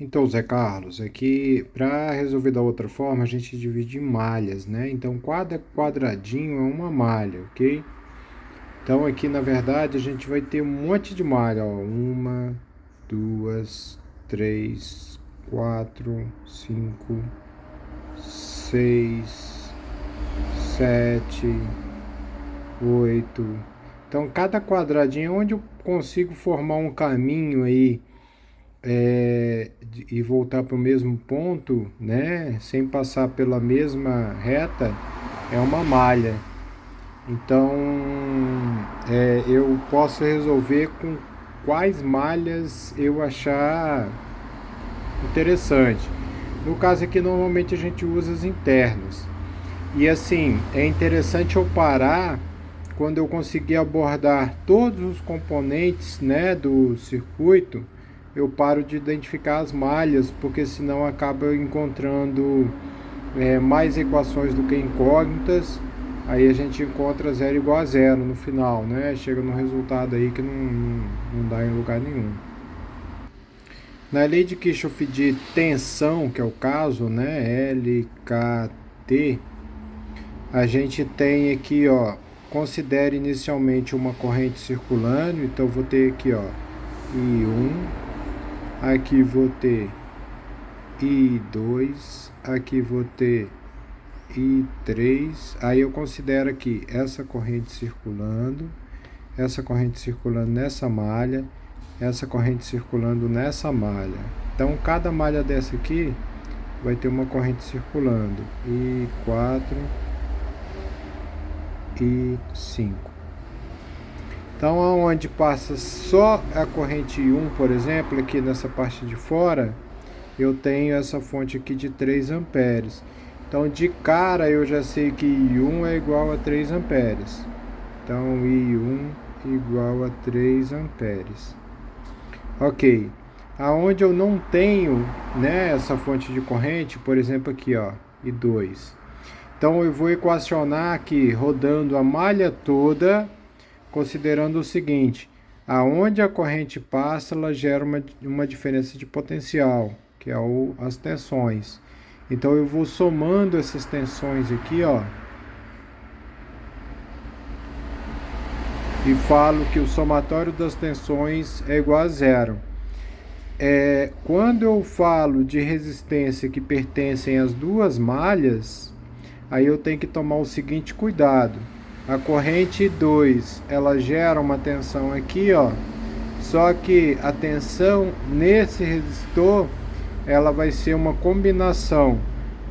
Então, Zé Carlos, aqui para resolver da outra forma, a gente divide em malhas, né? Então, cada quadradinho é uma malha, ok? Então, aqui na verdade, a gente vai ter um monte de malha, ó. Uma, duas, três, quatro, cinco, seis, sete, oito. Então, cada quadradinho é onde eu consigo formar um caminho aí e voltar para o mesmo ponto, né, sem passar pela mesma reta, é uma malha. Então, eu posso resolver com quais malhas eu achar interessante. No caso aqui, normalmente a gente usa as internas. E assim, é interessante eu parar quando eu conseguir abordar todos os componentes, né, do circuito. Eu paro de identificar as malhas, porque senão acaba encontrando mais equações do que incógnitas. Aí a gente encontra zero igual a zero no final, né? Chega num resultado aí que não dá em lugar nenhum. Na lei de Kirchhoff de tensão, que é o caso, né, LKT, a gente tem aqui, ó, considere inicialmente uma corrente circulando, então vou ter aqui, ó, I1, aqui vou ter I2, aqui vou ter I3, aí eu considero aqui essa corrente circulando nessa malha, essa corrente circulando nessa malha. Então cada malha dessa aqui vai ter uma corrente circulando, I4 e 5. Então, aonde passa só a corrente 1, por exemplo, aqui nessa parte de fora, eu tenho essa fonte aqui de 3 amperes. Então, de cara, eu já sei que I1 é igual a 3 amperes. Então, I1 igual a 3 amperes. Ok. Aonde eu não tenho, né, essa fonte de corrente, por exemplo, aqui, ó, I2. Então, eu vou equacionar aqui, rodando a malha toda, considerando o seguinte: aonde a corrente passa, ela gera uma diferença de potencial, que é as tensões. Então eu vou somando essas tensões aqui, ó, e falo que o somatório das tensões é igual a zero. Quando eu falo de resistência que pertencem às duas malhas, aí eu tenho que tomar o seguinte cuidado. A corrente 2, ela gera uma tensão aqui, ó. Só que a tensão nesse resistor, ela vai ser uma combinação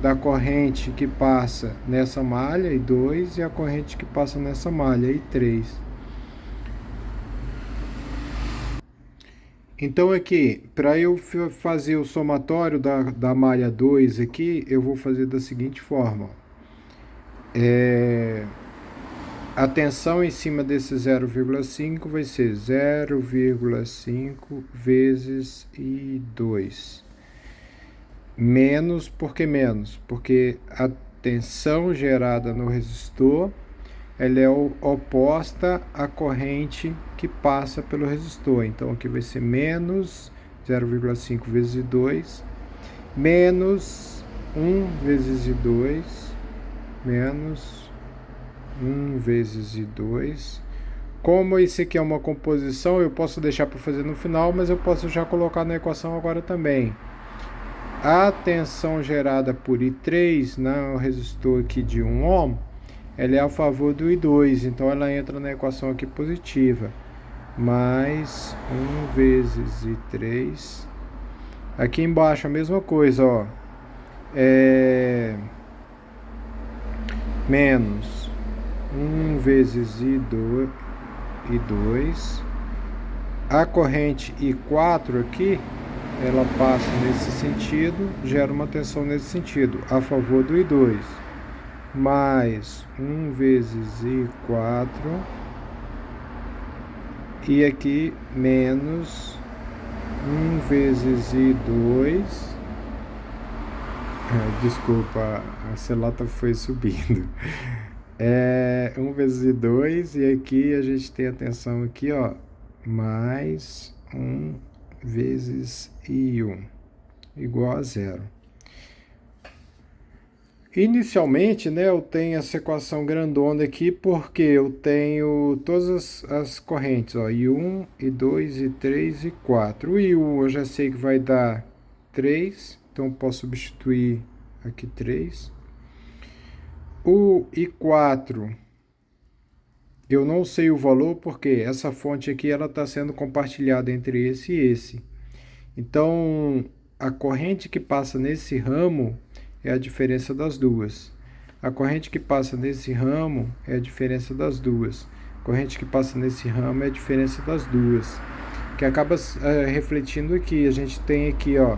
da corrente que passa nessa malha, I2, e a corrente que passa nessa malha, I3. Então aqui, para eu fazer o somatório da malha 2 aqui, eu vou fazer da seguinte forma. A tensão em cima desse 0,5 vai ser 0,5 vezes I2. Menos, por que menos? Porque a tensão gerada no resistor, ela é oposta à corrente que passa pelo resistor. Então aqui vai ser menos 0,5 vezes I2, menos 1 vezes I2, menos 1 vezes I2. Como esse aqui é uma composição, eu posso deixar para fazer no final, mas eu posso já colocar na equação agora também. A tensão gerada por I3 no resistor aqui de 1 ohm, ela é a favor do I2, então ela entra na equação aqui positiva. Mais 1 vezes I3. Aqui embaixo a mesma coisa, ó. Menos 1 vezes I2. A corrente I4 aqui, ela passa nesse sentido, gera uma tensão nesse sentido, a favor do I2. Mais 1 vezes I4. E aqui menos 1 vezes I2. Desculpa, a celota foi subindo. 1 vezes I2, e aqui a gente tem a tensão aqui, ó, mais 1 vezes I1. igual a zero. Inicialmente, né, eu tenho essa equação grandona aqui porque eu tenho todas as correntes, ó, I1, I2, I3 e 4. O I1 eu já sei que vai dar 3, então eu posso substituir aqui 3. O I4, eu não sei o valor porque essa fonte aqui ela está sendo compartilhada entre esse e esse. Então, a corrente que passa nesse ramo é a diferença das duas. A corrente que passa nesse ramo é a diferença das duas. A corrente que passa nesse ramo é a diferença das duas. Que acaba refletindo aqui. A gente tem aqui, ó,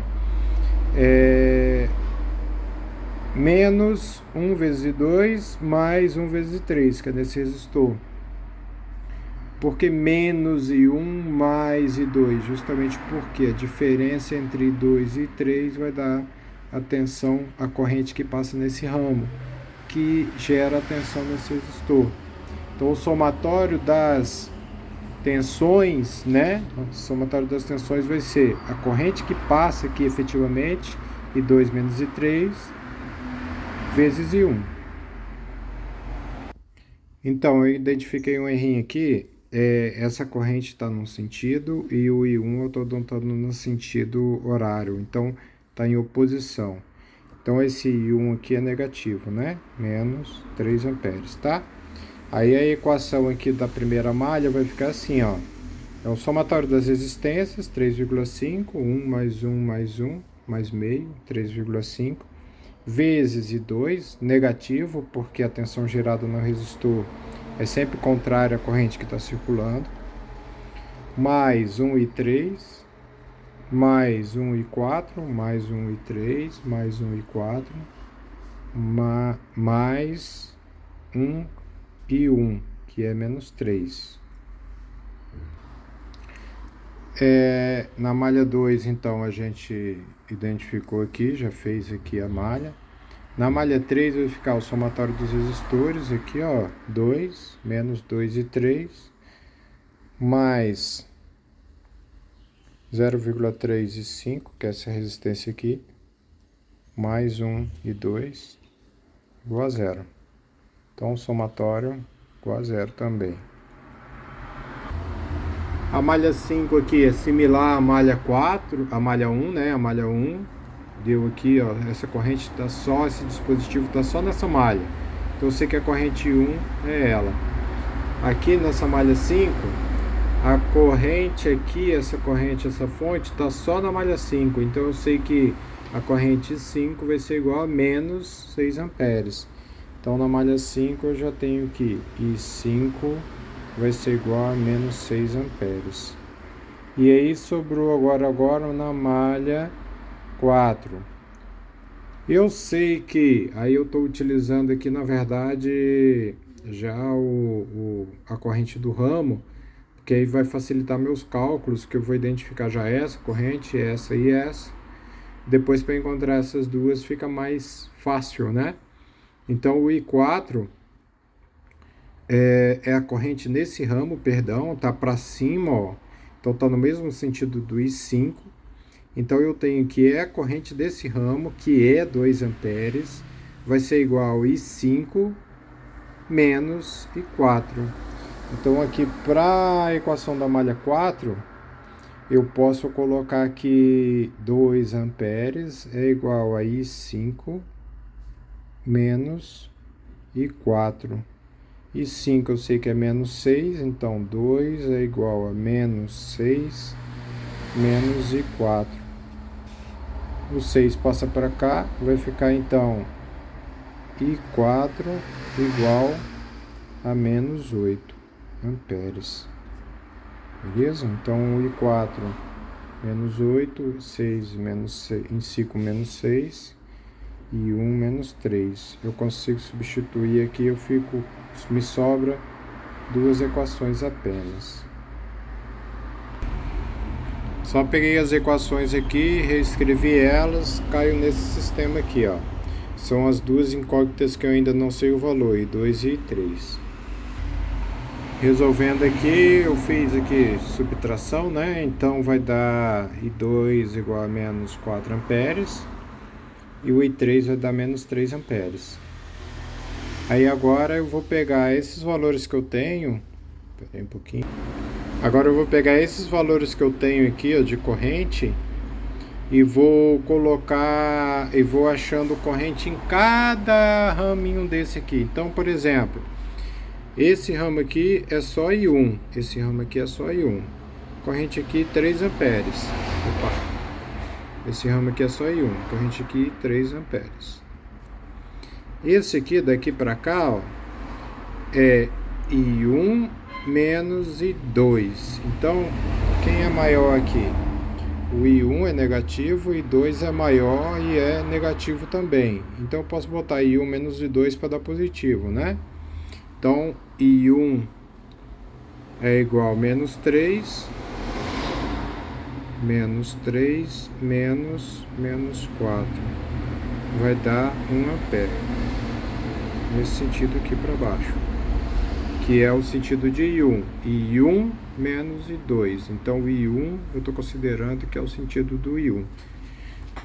menos 1 vezes 2 mais 1 vezes 3, que é nesse resistor. Por que menos I1 mais I2? Justamente porque a diferença entre I2 e I3 vai dar a tensão, a corrente que passa nesse ramo, que gera a tensão nesse resistor. Então, o somatório das tensões, né? O somatório das tensões vai ser a corrente que passa aqui efetivamente, I2 menos I3, vezes I1. Então, eu identifiquei um errinho aqui. Essa corrente está num sentido e o I1 eu estou adotando no sentido horário, então está em oposição. Então esse I1 aqui é negativo, né? Menos 3 amperes, tá? Aí a equação aqui da primeira malha vai ficar assim, ó. É o somatório das resistências, 3,5, 1 mais 1 mais 1, mais meio, 3,5, vezes I2, negativo, porque a tensão gerada no resistor é sempre contrária à corrente que está circulando, mais 1,3, mais 1,4, mais 1,3, mais 1,4, mais 1,1, que é menos 3. Na malha 2, então, a gente identificou aqui, já fez aqui a malha. Na malha 3 vai ficar o somatório dos resistores, aqui ó, 2, menos 2 e 3, mais 0,3 e 5, que é essa resistência aqui, mais 1 e 2, igual a zero. Então, o somatório igual a zero também. A malha 5 aqui é similar à malha 4, a malha 1, né? A malha 1 deu aqui, ó, essa corrente tá só, esse dispositivo tá só nessa malha. Então eu sei que a corrente 1 é ela. Aqui nessa malha 5, a corrente aqui, essa corrente, essa fonte, tá só na malha 5. Então eu sei que a corrente 5 vai ser igual a menos 6 amperes. Então na malha 5 eu já tenho que I5 vai ser igual a menos 6 amperes. E aí sobrou agora na malha 4. Eu sei que, aí eu estou utilizando aqui na verdade já a corrente do ramo, porque aí vai facilitar meus cálculos, que eu vou identificar já essa corrente, essa e essa. Depois para encontrar essas duas fica mais fácil, né? Então o I4 é a corrente nesse ramo, perdão, tá para cima, ó. Então tá no mesmo sentido do I5. Então eu tenho que a corrente desse ramo, que é 2 amperes, vai ser igual a I5 menos I4. Então aqui para a equação da malha 4, eu posso colocar que 2 amperes é igual a I5 menos I4. E 5 eu sei que é menos 6, então 2 é igual a menos 6 menos I4. O 6 passa para cá, vai ficar então I4 igual a menos 8 amperes. Beleza? Então I4 menos 8, 6 menos 6, em 5 menos 6 e 1 menos 3. Eu consigo substituir aqui, me sobra duas equações apenas. Só peguei as equações aqui, reescrevi elas, caiu nesse sistema aqui, ó. São as duas incógnitas que eu ainda não sei o valor, I2 e I3. Resolvendo aqui, eu fiz aqui subtração, né? Então vai dar I2 igual a menos 4 amperes e o I3 vai dar menos 3 amperes. Aí agora eu vou pegar esses valores que eu tenho, peraí um pouquinho. Agora eu vou pegar esses valores que eu tenho aqui, ó, de corrente, e vou colocar, e vou achando corrente em cada raminho desse aqui. Então, por exemplo, esse ramo aqui é só I1, esse ramo aqui é só I1. Corrente aqui 3 amperes. Opa. Esse ramo aqui é só I1, corrente aqui 3 amperes. Esse aqui, daqui para cá, ó, é I1 menos I2. Então, quem é maior aqui? O I1 é negativo, o I2 é maior e é negativo também. Então, eu posso botar I1 menos I2 para dar positivo, né? Então, I1 é igual a menos 3, menos 3, menos 4. Vai dar 1 ampere. Nesse sentido aqui para baixo. Que é o sentido de I1. I1 menos I2. Então, o I1 eu estou considerando que é o sentido do I1.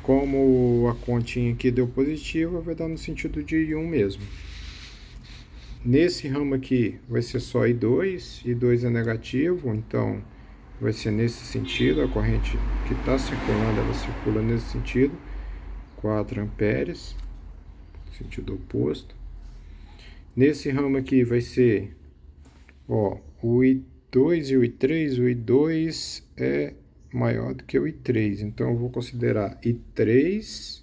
Como a continha aqui deu positiva, vai dar no sentido de I1 mesmo. Nesse ramo aqui vai ser só I2, I2 é negativo, então vai ser nesse sentido, a corrente que está circulando, ela circula nesse sentido, 4 amperes, sentido oposto. Nesse ramo aqui vai ser, ó, o I2 e o I3, o I2 é maior do que o I3, então eu vou considerar I3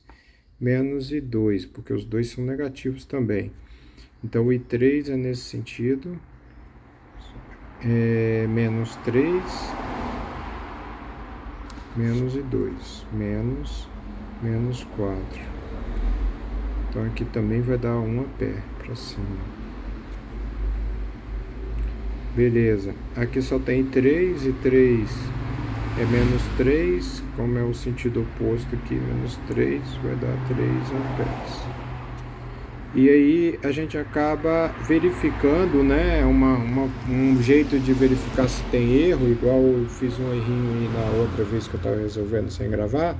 menos I2, porque os dois são negativos também. Então, o I3 é nesse sentido, é menos 3, menos I2, menos 4. Então, aqui também vai dar 1 ampere para cima. Beleza, aqui só tem 3, e 3 é menos 3, como é o sentido oposto aqui, menos 3, vai dar 3 amperes. E aí a gente acaba verificando, né, um jeito de verificar se tem erro, igual eu fiz um errinho aí na outra vez que eu estava resolvendo sem gravar.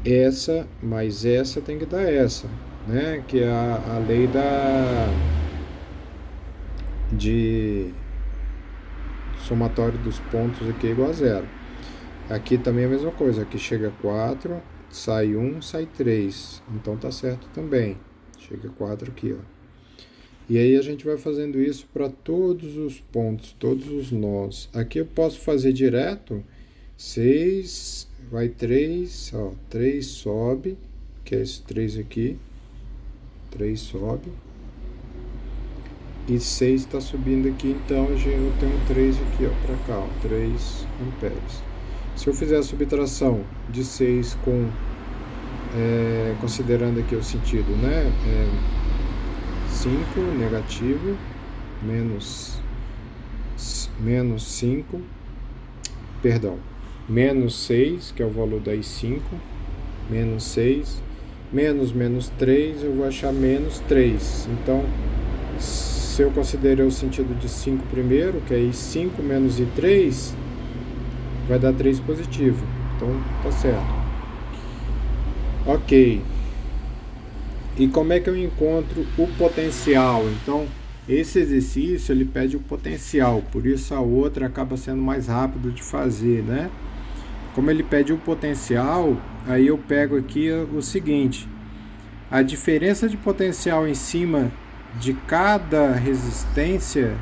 Essa mais essa tem que dar essa, né, que é a lei de somatório dos pontos aqui é igual a zero. Aqui também é a mesma coisa, aqui chega 4, sai 1, sai 3, então tá certo também, chega 4 aqui, ó. E aí a gente vai fazendo isso para todos os pontos, todos os nós. Aqui eu posso fazer direto, 6, vai 3, ó, 3 sobe, que é esse 3 aqui, 3 sobe, e 6 está subindo aqui, então eu tenho 3 aqui, ó, para cá, ó, 3 amperes. Se eu fizer a subtração de 6 com, considerando aqui o sentido, né, 5 negativo, menos 5, perdão, menos 6, que é o valor da I5, menos 6, menos 3, eu vou achar menos 3. Então, se eu considerar o sentido de 5 primeiro, que é I5 menos I3, vai dar 3 positivo, então tá certo. Ok. E como é que eu encontro o potencial? Então, esse exercício ele pede o potencial, por isso a outra acaba sendo mais rápido de fazer, né? Como ele pede o potencial, aí eu pego aqui o seguinte: a diferença de potencial em cima de cada resistência,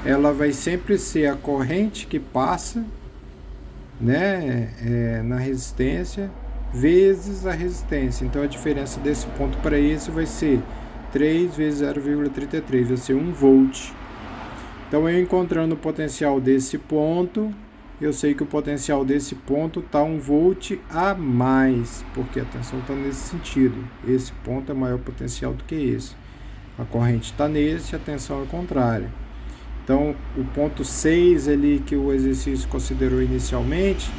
ela vai sempre ser a corrente que passa, né, na resistência, vezes a resistência. Então a diferença desse ponto para esse vai ser 3 vezes 0,33, vai ser 1 volt. Então eu encontrando o potencial desse ponto, eu sei que o potencial desse ponto está 1 volt a mais, porque a tensão está nesse sentido. Esse ponto é maior potencial do que esse. A corrente está nesse, a tensão é contrária. Então, o ponto 6 ali que o exercício considerou inicialmente,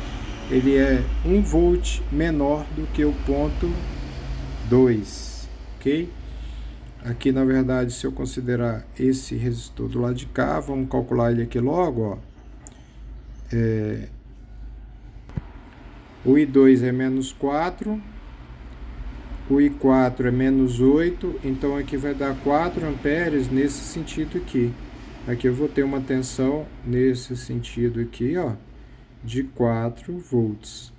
ele é 1 volt menor do que o ponto 2, ok? aqui na verdade, se eu considerar esse resistor do lado de cá, vamos calcular ele aqui logo, ó. O I2 é menos 4, o I4 é menos 8, então aqui vai dar 4 amperes nesse sentido aqui. Aqui eu vou ter uma tensão nesse sentido aqui, ó, de 4 volts.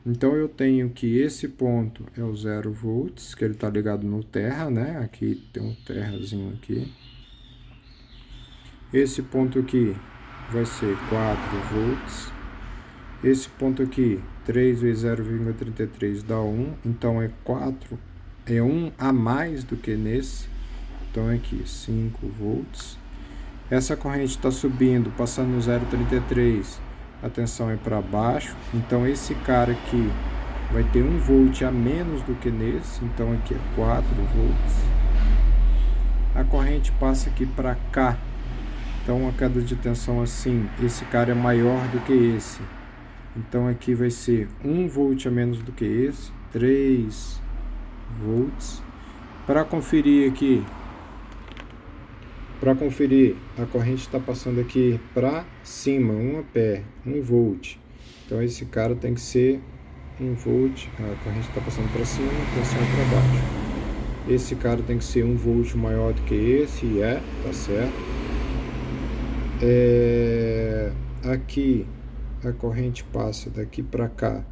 Então eu tenho que esse ponto é o 0 volts, que ele está ligado no terra, né? Aqui tem um terrazinho aqui. Esse ponto aqui vai ser 4 volts. Esse ponto aqui, 3 vezes 0,33 dá 1, então é 4, é 1 a mais do que nesse. Então aqui, 5 volts. Essa corrente está subindo, passando no 0,33, a tensão é para baixo. Então esse cara aqui vai ter 1 volt a menos do que nesse, então aqui é 4 volts. A corrente passa aqui para cá, então a queda de tensão assim, esse cara é maior do que esse. Então aqui vai ser 1 volt a menos do que esse, 3 volts. Para conferir aqui, a corrente está passando aqui para cima, 1 ampere, 1 volt. Então esse cara tem que ser 1 volt, a corrente está passando para cima, a tensão para baixo. Esse cara tem que ser 1 volt maior do que esse, e tá certo. Aqui a corrente passa daqui para cá,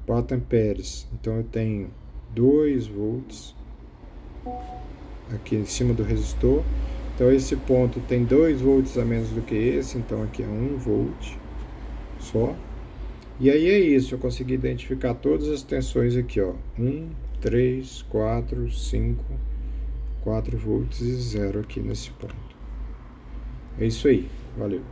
4 amperes, então eu tenho 2 volts aqui em cima do resistor. Então esse ponto tem 2 volts a menos do que esse, então aqui é 1 volt só. E aí é isso, eu consegui identificar todas as tensões aqui, ó. 1, 3, 4, 5, 4 volts e 0 aqui nesse ponto. É isso aí, valeu.